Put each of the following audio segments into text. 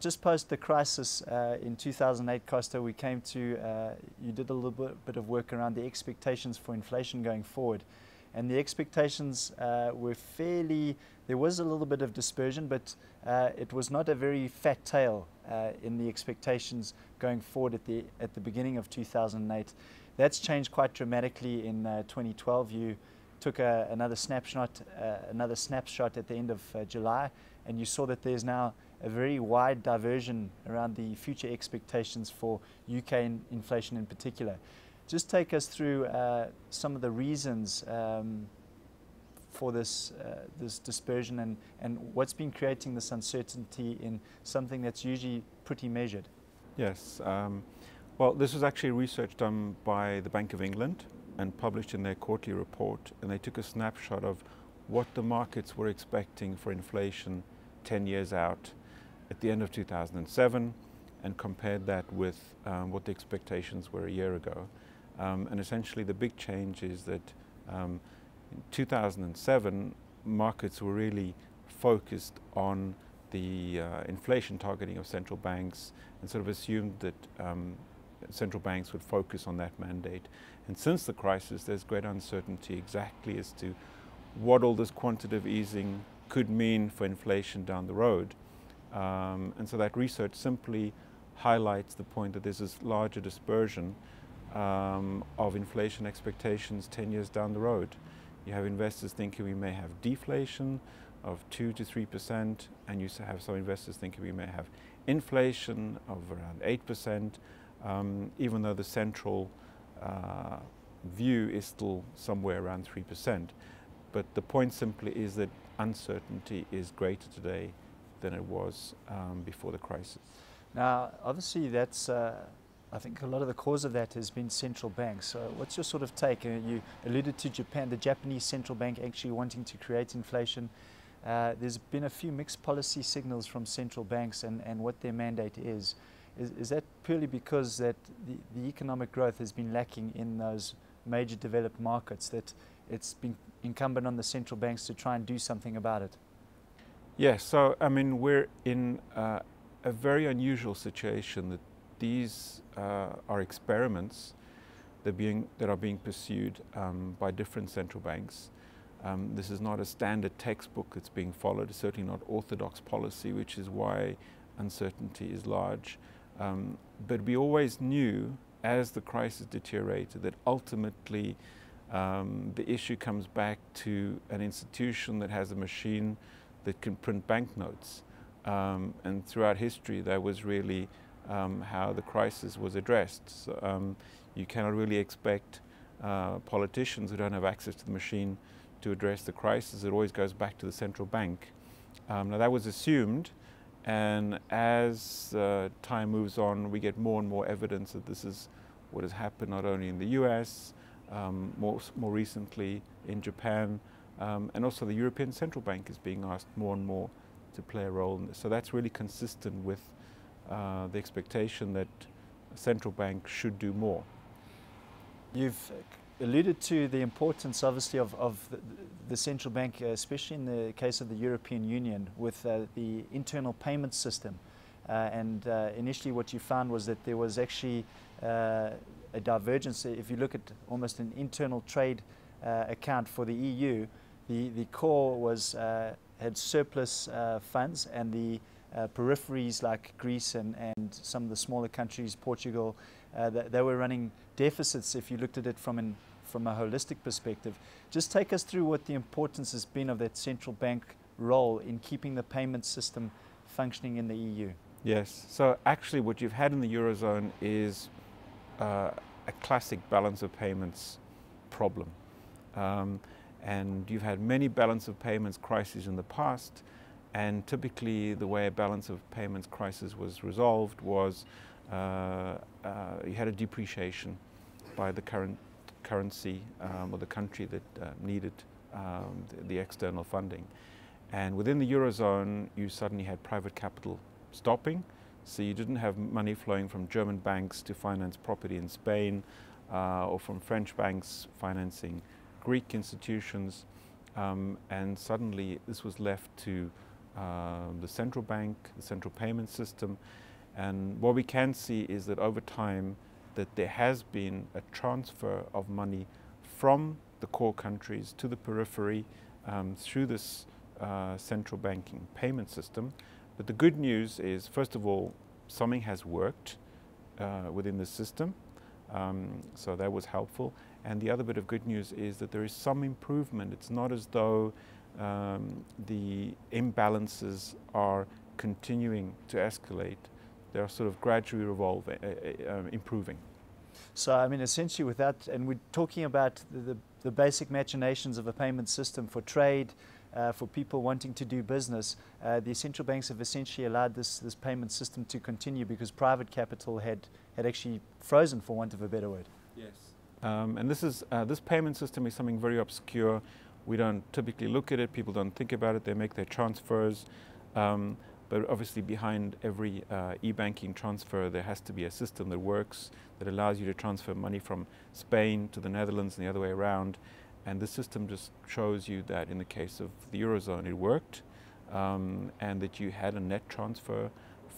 just post the crisis in 2008, Costa, we came to, you did a little bit of work around the expectations for inflation going forward. And the expectations were fairly, there was a little bit of dispersion, but it was not a very fat tail in the expectations going forward at the beginning of 2008. That's changed quite dramatically in 2012. You took another snapshot at the end of July, and you saw that there's now a very wide diversion around the future expectations for UK inflation in particular. Just take us through some of the reasons for this dispersion and what's been creating this uncertainty in something that's usually pretty measured. Yes, well, this was actually research done by the Bank of England and published in their quarterly report, and they took a snapshot of what the markets were expecting for inflation 10 years out at the end of 2007 and compared that with what the expectations were a year ago. And essentially the big change is that in 2007 markets were really focused on the inflation targeting of central banks and sort of assumed that central banks would focus on that mandate. And since the crisis, there's great uncertainty exactly as to what all this quantitative easing could mean for inflation down the road. And so that research simply highlights the point that there's this larger dispersion of inflation expectations 10 years down the road. You have investors thinking we may have deflation of 2 to 3%, and you have some investors thinking we may have inflation of around 8%, even though the central view is still somewhere around 3%. But the point simply is that uncertainty is greater today than it was before the crisis. Now, obviously that's I think a lot of the cause of that has been central banks. So what's your sort of take? You alluded to Japan, the Japanese central bank actually wanting to create inflation. There's been a few mixed policy signals from central banks and what their mandate is. Is that purely because that the economic growth has been lacking in those major developed markets, that it's been incumbent on the central banks to try and do something about it? Yes, so I mean we're in a very unusual situation that these are experiments that are being pursued by different central banks. This is not a standard textbook that's being followed. It's certainly not orthodox policy, which is why uncertainty is large. But we always knew, as the crisis deteriorated, that ultimately the issue comes back to an institution that has a machine that can print banknotes. And throughout history, that was really how the crisis was addressed. So, you cannot really expect politicians who don't have access to the machine to address the crisis. It always goes back to the central bank. Now that was assumed, and as time moves on, we get more and more evidence that this is what has happened not only in the US, more recently in Japan, and also the European Central Bank is being asked more and more to play a role in this. So that's really consistent with the expectation that a central bank should do more. You've alluded to the importance, obviously, of the central bank, especially in the case of the European Union, with the internal payment system. And initially what you found was that there was actually a divergence. If you look at almost an internal trade account for the EU, the core was had surplus funds, and the peripheries like Greece and some of the smaller countries, Portugal, they were running deficits if you looked at it from a holistic perspective. Just take us through what the importance has been of that central bank role in keeping the payment system functioning in the EU. Yes, so actually what you've had in the Eurozone is a classic balance of payments problem. And you've had many balance of payments crises in the past, and typically the way a balance of payments crisis was resolved was you had a depreciation by the current currency or the country that needed the external funding. And within the Eurozone, you suddenly had private capital stopping, so you didn't have money flowing from German banks to finance property in Spain or from French banks financing Greek institutions, and suddenly this was left to the central bank, the central payment system. And what we can see is that over time that there has been a transfer of money from the core countries to the periphery through this central banking payment system. But the good news is, first of all, something has worked within the system, so that was helpful. And the other bit of good news is that there is some improvement. It's not as though the imbalances are continuing to escalate. They are sort of gradually improving. So, I mean, essentially with that, and we're talking about the basic machinations of a payment system for trade, for people wanting to do business, the central banks have essentially allowed this payment system to continue because private capital had actually frozen, for want of a better word. Yes. And this payment system is something very obscure. We don't typically look at it. People don't think about it. They make their transfers. But obviously behind every e-banking transfer, there has to be a system that works, that allows you to transfer money from Spain to the Netherlands and the other way around. And the system just shows you that in the case of the Eurozone, it worked, and that you had a net transfer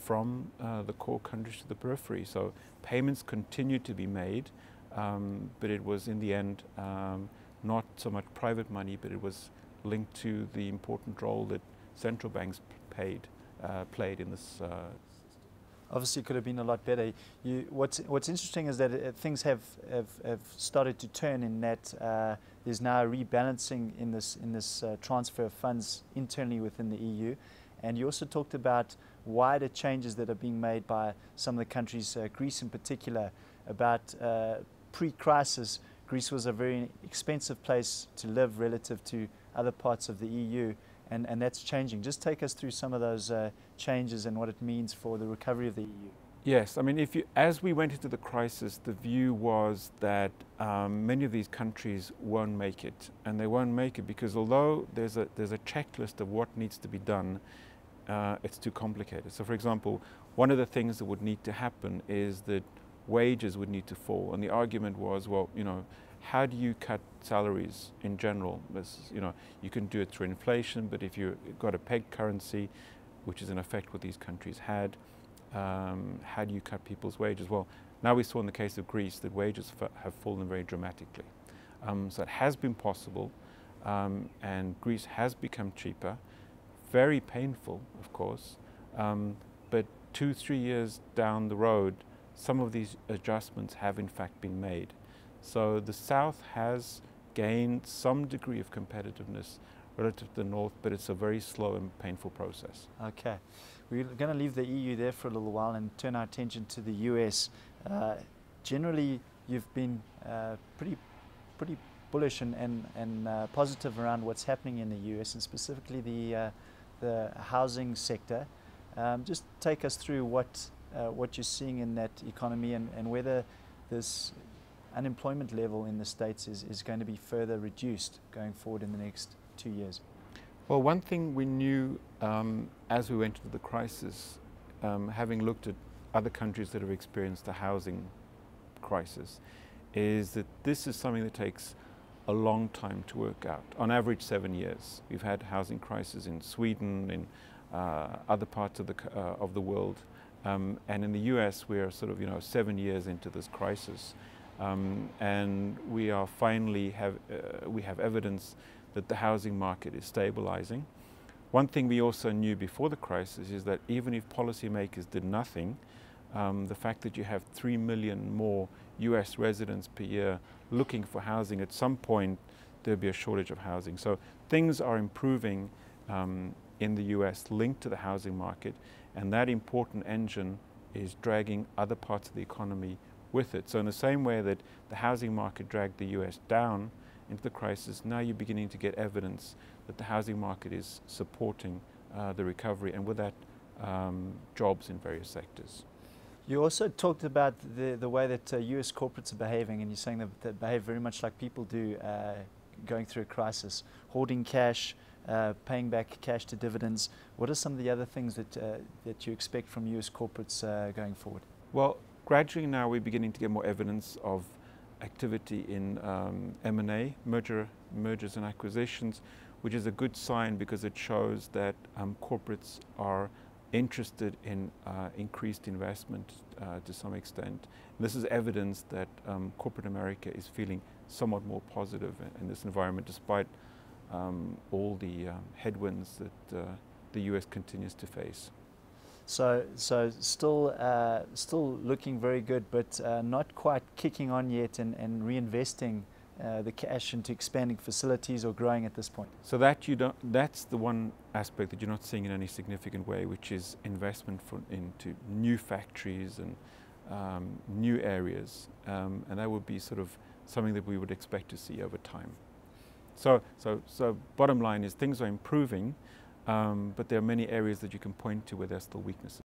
from the core countries to the periphery. So payments continued to be made, but it was in the end not so much private money, but it was linked to the important role that central banks played in this. Obviously, it could have been a lot better. What's interesting is that things have started to turn in that there's now a rebalancing in this transfer of funds internally within the EU, and you also talked about wider changes that are being made by some of the countries, Greece in particular. About pre-crisis, Greece was a very expensive place to live relative to other parts of the EU. And that's changing. Just take us through some of those changes and what it means for the recovery of the EU. Yes, I mean, as we went into the crisis, the view was that many of these countries won't make it, and they won't make it because although there's a checklist of what needs to be done, it's too complicated. So, for example, one of the things that would need to happen is that wages would need to fall, and the argument was, well, how do you cut salaries in general? You can do it through inflation, but if you've got a pegged currency, which is in effect what these countries had, how do you cut people's wages? Well, now we saw in the case of Greece that wages have fallen very dramatically. So it has been possible, and Greece has become cheaper. Very painful, of course, but 2-3 years down the road, some of these adjustments have in fact been made. So the South has gained some degree of competitiveness relative to the North, but it's a very slow and painful process. Okay. We're going to leave the EU there for a little while and turn our attention to the US. Generally, you've been pretty bullish and positive around what's happening in the US, and specifically the housing sector. Just take us through what you're seeing in that economy and whether this unemployment level in the States is going to be further reduced going forward in the next 2 years. Well, one thing we knew as we went into the crisis, having looked at other countries that have experienced a housing crisis, is that this is something that takes a long time to work out. On average, 7 years. We've had housing crises in Sweden, in other parts of the world, and in the US, we are sort of 7 years into this crisis. And we are finally we have evidence that the housing market is stabilizing. One thing we also knew before the crisis is that even if policymakers did nothing, the fact that you have 3 million more US residents per year looking for housing, at some point there'll be a shortage of housing. So things are improving in the US linked to the housing market, and that important engine is dragging other parts of the economy with it. So in the same way that the housing market dragged the US down into the crisis, now you're beginning to get evidence that the housing market is supporting the recovery, and with that, jobs in various sectors. You also talked about the way that US corporates are behaving, and you're saying that they behave very much like people do going through a crisis, hoarding cash, paying back cash to dividends. What are some of the other things that you expect from US corporates going forward? Well, gradually now we're beginning to get more evidence of activity in M&A, mergers and acquisitions. which is a good sign because it shows that corporates are interested in increased investment to some extent. And this is evidence that corporate America is feeling somewhat more positive in this environment, despite all the headwinds that the US continues to face. So still looking very good, but not quite kicking on yet and reinvesting the cash into expanding facilities or growing at this point. So that's the one aspect that you're not seeing in any significant way, which is investment into new factories and new areas, and that would be sort of something that we would expect to see over time. So bottom line is things are improving, but there are many areas that you can point to where there's still weaknesses.